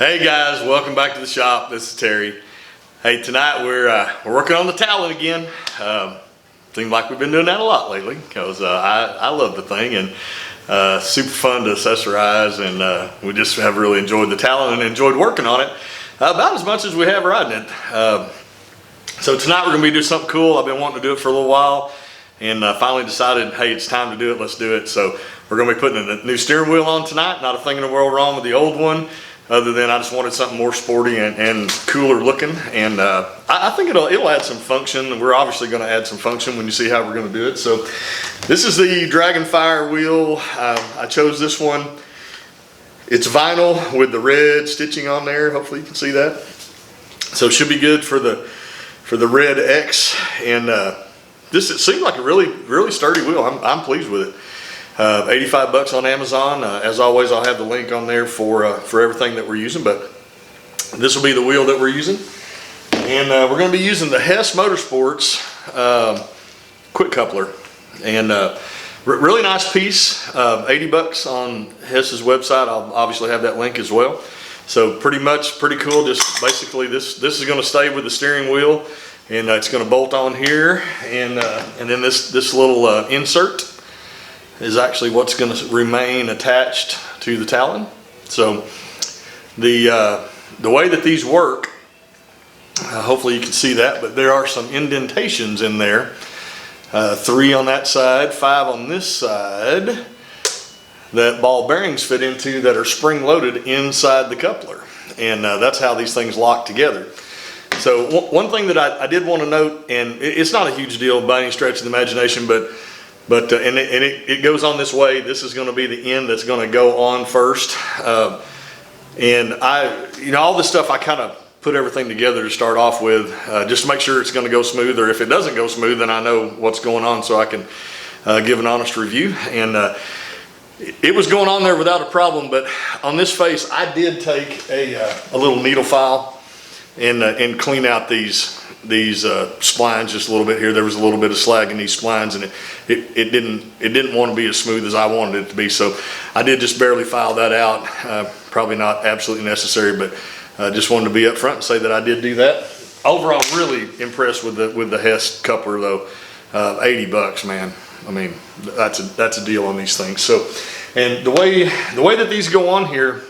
Hey guys, welcome back to the shop. This is Terry. Hey, tonight we're working on the Talon again. Seems like we've been doing that a lot lately because I love the thing and super fun to accessorize, and we just have really enjoyed the Talon and enjoyed working on it about as much as we have riding it. So tonight we're going to be doing something cool. I've been wanting to do it for a little while and finally decided, hey, it's time to do it. Let's do it. So we're going to be putting a new steering wheel on tonight. Not a thing in the world wrong with the old one, other than I just wanted something more sporty and cooler looking. And I think it'll add some function. We're obviously going to add some function when you see how we're going to do it. So this is the Dragonfire wheel. I chose this one. It's vinyl with the red stitching on there. Hopefully you can see that. So it should be good for the red X. And it seemed like a really sturdy wheel. I'm pleased with it. 85 bucks on Amazon. As always, I'll have the link on there for everything that we're using, but this will be the wheel that we're using. And we're going to be using the Hess Motorsports quick coupler. And really nice piece, 80 bucks on Hess's website. I'll obviously have that link as well. So pretty cool. Just basically this is going to stay with the steering wheel, and it's going to bolt on here, and then this little insert is actually what's going to remain attached to the Talon. So the way that these work, hopefully you can see that, but there are some indentations in there. 3 on that side, 5 on this side, that ball bearings fit into that are spring loaded inside the coupler. And that's how these things lock together. So one thing that I did want to note, and it's not a huge deal by any stretch of the imagination, but it goes on this way. This is going to be the end that's going to go on first. And all this stuff, I kind of put everything together to start off with, just to make sure it's going to go smooth, or if it doesn't go smooth, then I know what's going on so I can give an honest review. And it was going on there without a problem, but on this face, I did take a little needle file and clean out these splines just a little bit here. There was a little bit of slag in these splines, and it didn't want to be as smooth as I wanted it to be. So I did just barely file that out. Probably not absolutely necessary, but just wanted to be up front and say that I did do that. Overall, really impressed with the Hess coupler though. 80 bucks, man. I mean, that's a deal on these things. So, and the way that these go on here,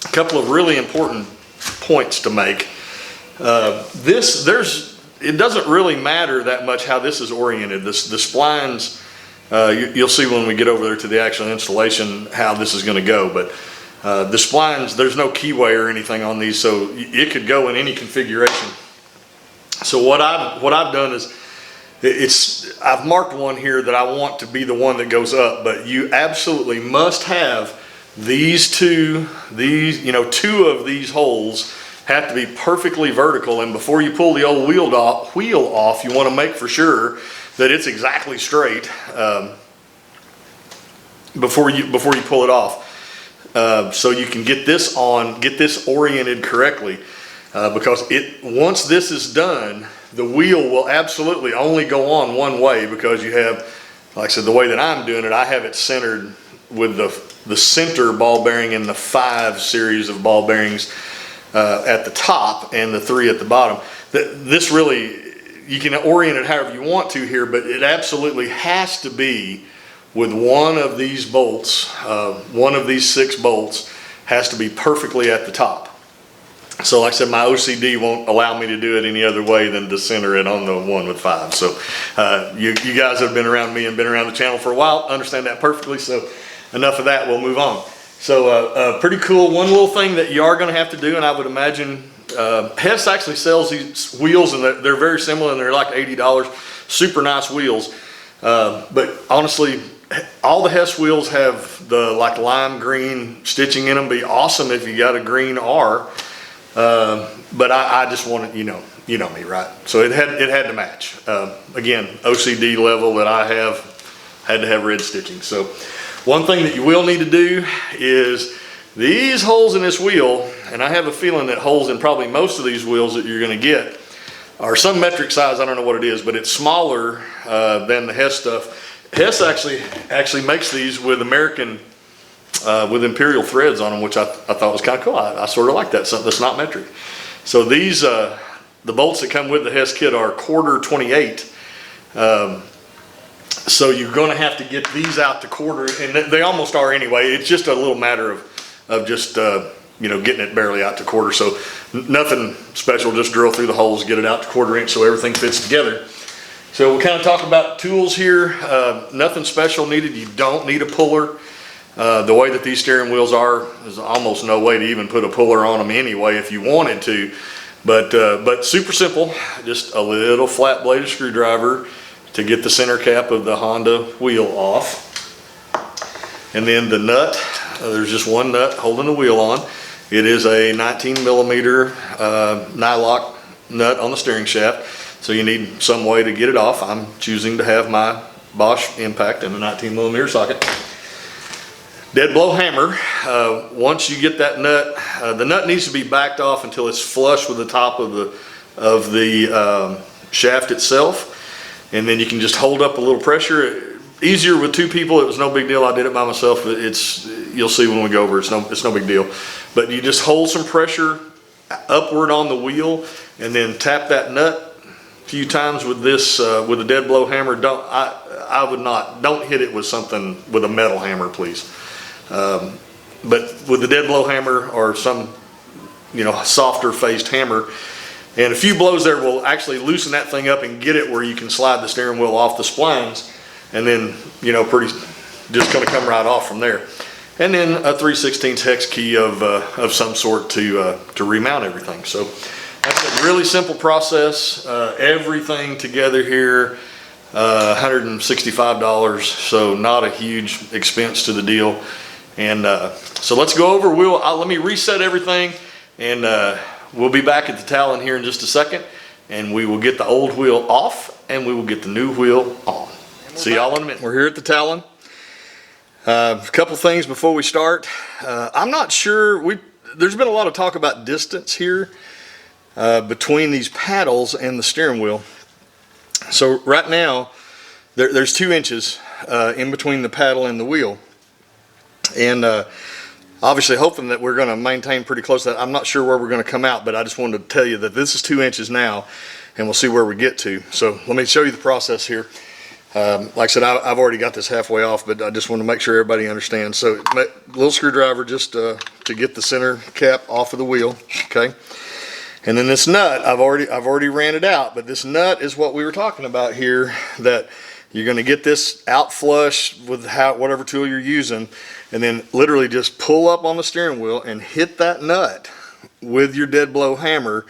a couple of really important points to make. It doesn't really matter that much how this is oriented. The splines, you'll see when we get over there to the actual installation how this is going to go. But the splines, there's no keyway or anything on these, so it could go in any configuration. So what I've done is I've marked one here that I want to be the one that goes up, but you absolutely must have two of these holes have to be perfectly vertical, and before you pull the old wheel off, you want to make for sure that it's exactly straight before you pull it off, so you can get this oriented correctly, because once this is done, the wheel will absolutely only go on one way, because you have, like I said, the way that I'm doing it, I have it centered with the center ball bearing in the 5 series of ball bearings at the top and the 3 at the bottom. This really, you can orient it however you want to here, but it absolutely has to be with one of these bolts. One of these 6 bolts has to be perfectly at the top. So like I said, my OCD won't allow me to do it any other way than to center it on the one with 5. So you guys that have been around me and been around the channel for a while understand that perfectly. So enough of that, we'll move on. So pretty cool. One little thing that you are going to have to do, and I would imagine Hess actually sells these wheels, and they're very similar, and they're like $80. Super nice wheels. But honestly, all the Hess wheels have the like lime green stitching in them. Be awesome if you got a green R. But I just wanted, you know me, right? So it had to match. Again, OCD level that I had to have red stitching. So one thing that you will need to do is these holes in this wheel, and I have a feeling that holes in probably most of these wheels that you're going to get are some metric size. I don't know what it is, but it's smaller than the Hess stuff. Hess actually makes these with American with imperial threads on them, which I thought was kind of cool. I sort of like that, something that's not metric. So these, the bolts that come with the Hess kit are 1/4 28. So you're going to have to get these out to 1/4, and they almost are anyway. It's just a little matter of just you know, getting it barely out to 1/4. So nothing special, just drill through the holes, get it out to 1/4 inch so everything fits together. So we'll kind of talk about tools here. Nothing special needed. You don't need a puller. The way that these steering wheels are, there's almost no way to even put a puller on them anyway if you wanted to. But super simple, just a little flat bladed screwdriver to get the center cap of the Honda wheel off. And then the nut, there's just one nut holding the wheel on. It is a 19 millimeter nylock nut on the steering shaft. So you need some way to get it off. I'm choosing to have my Bosch impact in a 19 millimeter socket. Dead blow hammer, once you get that nut, the nut needs to be backed off until it's flush with the top of the shaft itself. And then you can just hold up a little pressure. Easier with two people, it was no big deal. I did it by myself, but you'll see when we go over, it's no big deal. But you just hold some pressure upward on the wheel and then tap that nut a few times with this, with a dead blow hammer. Don't hit it with something, with a metal hammer, please. But with the dead blow hammer or some, you know, softer faced hammer, and a few blows there will actually loosen that thing up and get it where you can slide the steering wheel off the splines, and then, you know, just going to come right off from there. And then a 3/16 hex key of some sort to remount everything. So that's a really simple process. Everything together here, $165, so not a huge expense to the deal. And so let's go over. Let me reset everything, and we'll be back at the Talon here in just a second, and we will get the old wheel off and we will get the new wheel on. See y'all in a minute. We're here at the Talon. A couple things before we start. I'm not sure, there's been a lot of talk about distance here between these paddles and the steering wheel. So right now there's 2 inches in between the paddle and the wheel. And obviously hoping that we're going to maintain pretty close to that. I'm not sure where we're going to come out, but I just wanted to tell you that this is 2 inches now, and we'll see where we get to. So let me show you the process here. Like I said, I've already got this halfway off, but I just want to make sure everybody understands. So a little screwdriver just to get the center cap off of the wheel, okay? And then this nut, I've already ran it out, but this nut is what we were talking about here, that you're going to get this out flush with whatever tool you're using, and then literally just pull up on the steering wheel and hit that nut with your dead blow hammer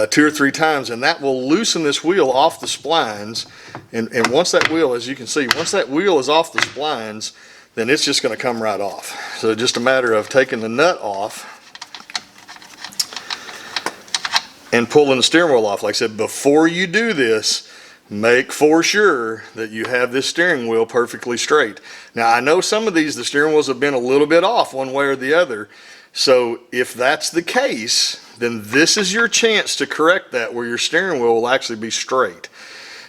2 or 3 times, and that will loosen this wheel off the splines. And once that wheel, as you can see, once that wheel is off the splines, then it's just going to come right off. So just a matter of taking the nut off and pulling the steering wheel off. Like I said, before you do this, make for sure that you have this steering wheel perfectly straight. Now I know some of these, the steering wheels have been a little bit off one way or the other. So if that's the case, then this is your chance to correct that, where your steering wheel will actually be straight.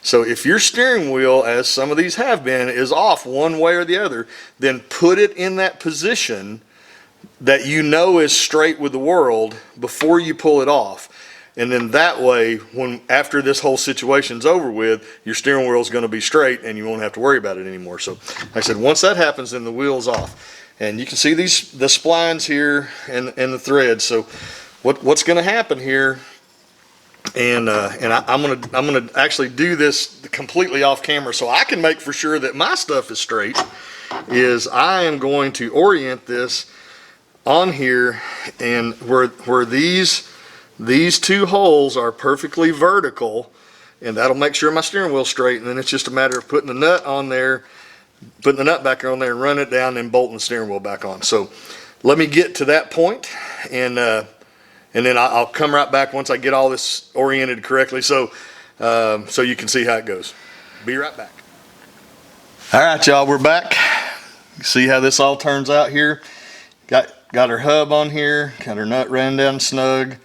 So if your steering wheel, as some of these have been, is off one way or the other, then put it in that position that you know is straight with the world before you pull it off. And then that way, after this whole situation's over with, your steering wheel is going to be straight and you won't have to worry about it anymore. So like I said, once that happens, then the wheel's off. And you can see the splines here and the threads. So what's going to happen here, and I'm gonna actually do this completely off camera so I can make for sure that my stuff is straight, is I am going to orient this on here, and where these 2 holes are perfectly vertical, and that'll make sure my steering wheel's straight. And then it's just a matter of putting the nut on there, putting the nut back on there, and run it down, and bolting the steering wheel back on. So let me get to that point, and then I'll come right back once I get all this oriented correctly, so you can see how it goes. Be right back. All right, y'all, we're back. See how this all turns out here. Got our hub on here, got our nut ran down snug.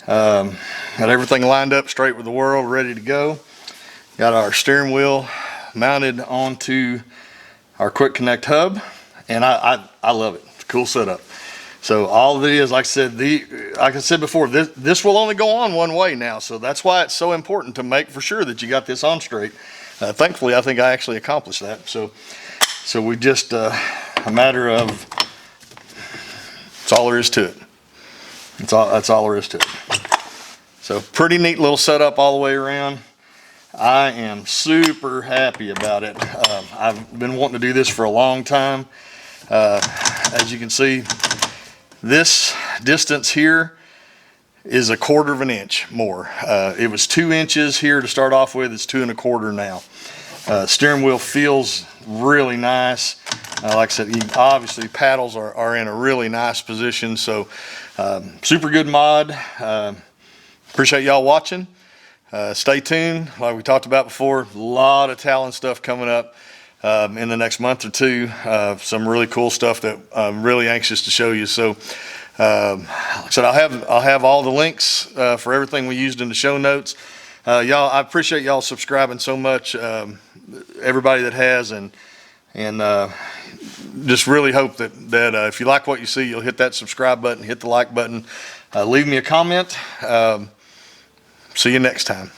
Got everything lined up straight with the world, ready to go. Got our steering wheel mounted onto our quick connect hub, and I love it. It's a cool setup. So all of it is, like I said before, this will only go on one way now. So that's why it's so important to make for sure that you got this on straight. Thankfully, I think I actually accomplished that. So we just, a matter of, that's all there is to it. That's all there is to it. So pretty neat little setup all the way around. I am super happy about it. I've been wanting to do this for a long time. As you can see, this distance here is 1/4 of an inch more. It was 2 inches here to start off with. It's 2 1/4 now. Steering wheel feels really nice. Like I said, obviously paddles are in a really nice position. So super good mod. Appreciate y'all watching. Stay tuned. Like we talked about before, a lot of Talon stuff coming up in the next month or two. Some really cool stuff that I'm really anxious to show you. So like I said, I'll have all the links for everything we used in the show notes. Y'all, I appreciate y'all subscribing so much, everybody that has, and just really hope that if you like what you see, you'll hit that subscribe button, hit the like button, leave me a comment. See you next time.